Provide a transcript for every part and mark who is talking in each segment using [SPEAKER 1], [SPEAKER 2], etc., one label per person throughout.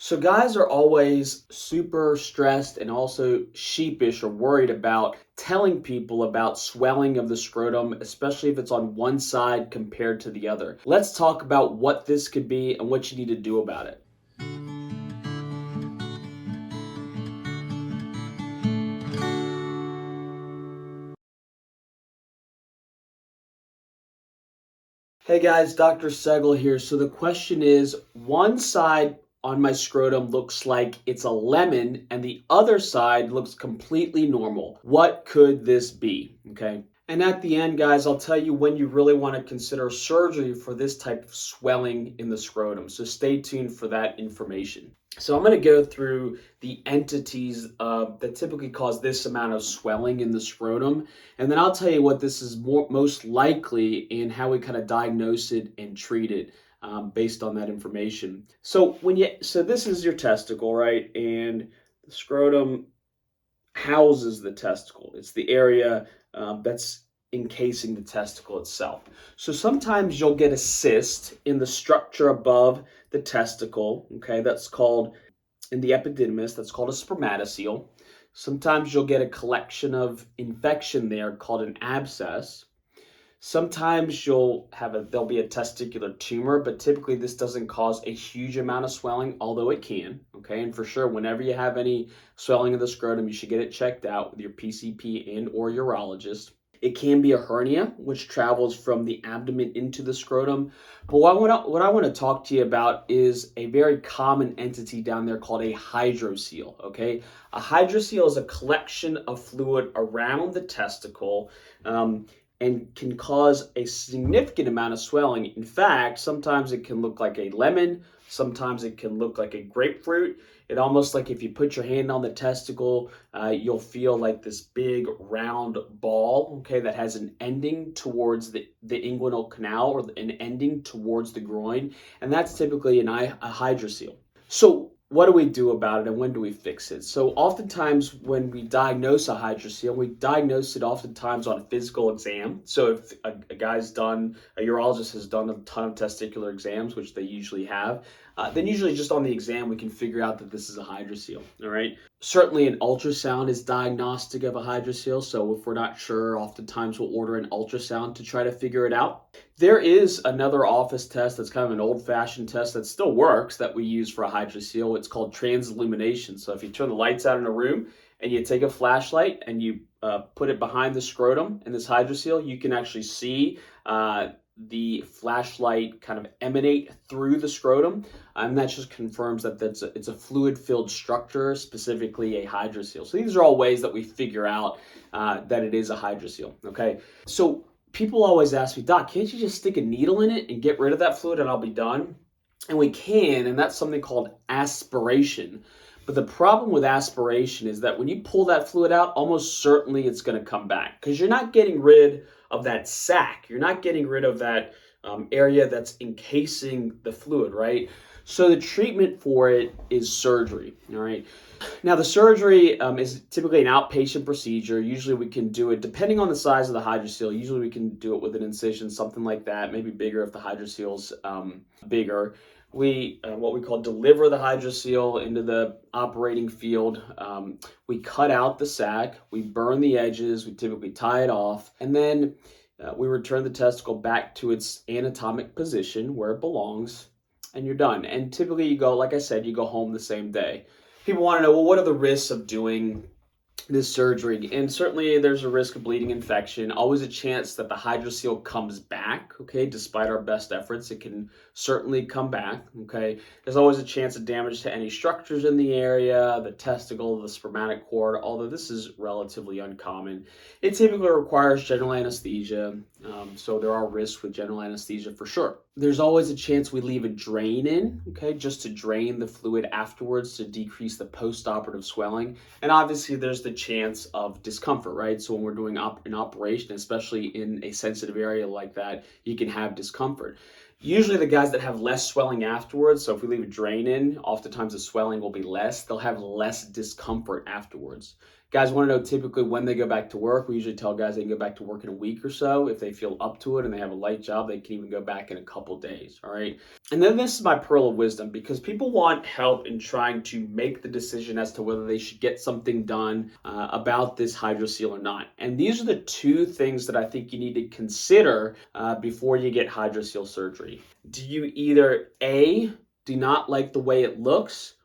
[SPEAKER 1] So guys are always super stressed and also sheepish or worried about telling people about swelling of the scrotum, especially if it's on one side compared to the other. Let's talk about what this could be and what you need to do about it. Hey guys, Dr. Segel here. So the question is, one side on my scrotum looks like it's a lemon and the other side looks completely normal. What could this be? Okay. And at the end, guys, I'll tell you when you really want to consider surgery for this type of swelling in the scrotum. So stay tuned for that information. So I'm going to go through the entities that typically cause this amount of swelling in the scrotum, and then I'll tell you what this is most likely and how we kind of diagnose it and treat it based on that information. So this is your testicle, right? And the scrotum houses the testicle. It's the area that's encasing the testicle itself. So sometimes you'll get a cyst in the structure above the testicle, okay? That's called, in the epididymis, that's called a spermatocele. Sometimes you'll get a collection of infection there called an abscess. Sometimes there'll be a testicular tumor, but typically this doesn't cause a huge amount of swelling, although it can, okay? And for sure, whenever you have any swelling of the scrotum, you should get it checked out with your PCP and or urologist. It can be a hernia, which travels from the abdomen into the scrotum. But what I want to talk to you about is a very common entity down there called a hydrocele, okay? A hydrocele is a collection of fluid around the testicle, and can cause a significant amount of swelling. In fact, sometimes it can look like a lemon, sometimes it can look like a grapefruit. It almost like if you put your hand on the testicle, you'll feel like this big round ball, okay, that has an ending towards the inguinal canal or an ending towards the groin, and that's typically a hydrocele. So what do we do about it and when do we fix it? So oftentimes when we diagnose a hydrocele, we diagnose it oftentimes on a physical exam. So if a urologist has done a ton of testicular exams, which they usually have, then usually just on the exam we can figure out that this is a hydrocele, all right? Certainly an ultrasound is diagnostic of a hydrocele, so if we're not sure, oftentimes we'll order an ultrasound to try to figure it out. There is another office test that's kind of an old-fashioned test that still works that we use for a hydrocele. It's called transillumination. So if you turn the lights out in a room and you take a flashlight and you put it behind the scrotum in this hydrocele, you can actually see the flashlight kind of emanate through the scrotum, and that just confirms that it's a fluid-filled structure, specifically a hydrocele. So these are all ways that we figure out that it is a hydrocele, okay? So people always ask me, Doc, can't you just stick a needle in it and get rid of that fluid and I'll be done? And we can, and that's something called aspiration. But the problem with aspiration is that when you pull that fluid out, almost certainly it's going to come back because you're not getting rid of that sac. You're not getting rid of that area that's encasing the fluid, right? So the treatment for it is surgery, all right? Now, the surgery is typically an outpatient procedure. Usually we can do it, depending on the size of the hydrocele, usually we can do it with an incision, something like that, maybe bigger if the hydrocele's bigger. We, what we call deliver the hydrocele into the operating field. We cut out the sac, we burn the edges, we typically tie it off, and then we return the testicle back to its anatomic position where it belongs, and you're done. And typically you go, like I said, you go home the same day. People want to know, well, what are the risks of doing this surgery? And certainly there's a risk of bleeding infection, always a chance that the hydrocele comes back, okay? Despite our best efforts, it can certainly come back, okay? There's always a chance of damage to any structures in the area, the testicle, the spermatic cord, although this is relatively uncommon. It typically requires general anesthesia, so there are risks with general anesthesia for sure. There's always a chance we leave a drain in, okay, just to drain the fluid afterwards to decrease the post-operative swelling. And obviously there's the chance of discomfort, right? So when we're doing an operation, especially in a sensitive area like that, you can have discomfort. Usually the guys that have less swelling afterwards, so if we leave a drain in, oftentimes the swelling will be less. They'll have less discomfort afterwards. Guys want to know typically when they go back to work. We usually tell guys they can go back to work in a week or so. If they feel up to it and they have a light job, they can even go back in a couple days, all right? And then this is my pearl of wisdom, because people want help in trying to make the decision as to whether they should get something done about this hydrocele or not. And these are the two things that I think you need to consider before you get hydrocele surgery. Do you either A, do not like the way it looks,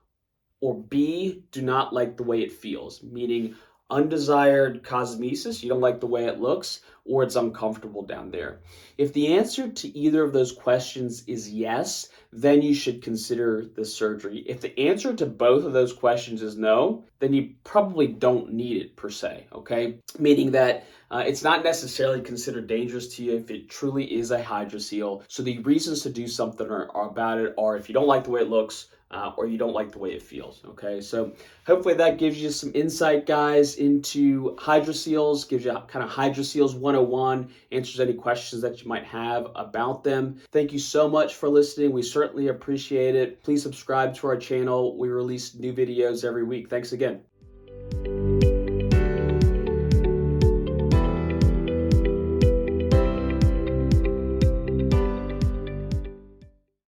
[SPEAKER 1] or B, do not like the way it feels, meaning undesired cosmesis, you don't like the way it looks, or it's uncomfortable down there? If the answer to either of those questions is yes, then you should consider the surgery. If the answer to both of those questions is no, then you probably don't need it per se, okay? Meaning that it's not necessarily considered dangerous to you if it truly is a hydrocele. So the reasons to do something about it are if you don't like the way it looks, or you don't like the way it feels, okay? So hopefully that gives you some insight, guys, into hydroceles, gives you kind of hydroceles 101, answers any questions that you might have about them. Thank you so much for listening. We certainly appreciate it. Please subscribe to our channel. We release new videos every week. Thanks again.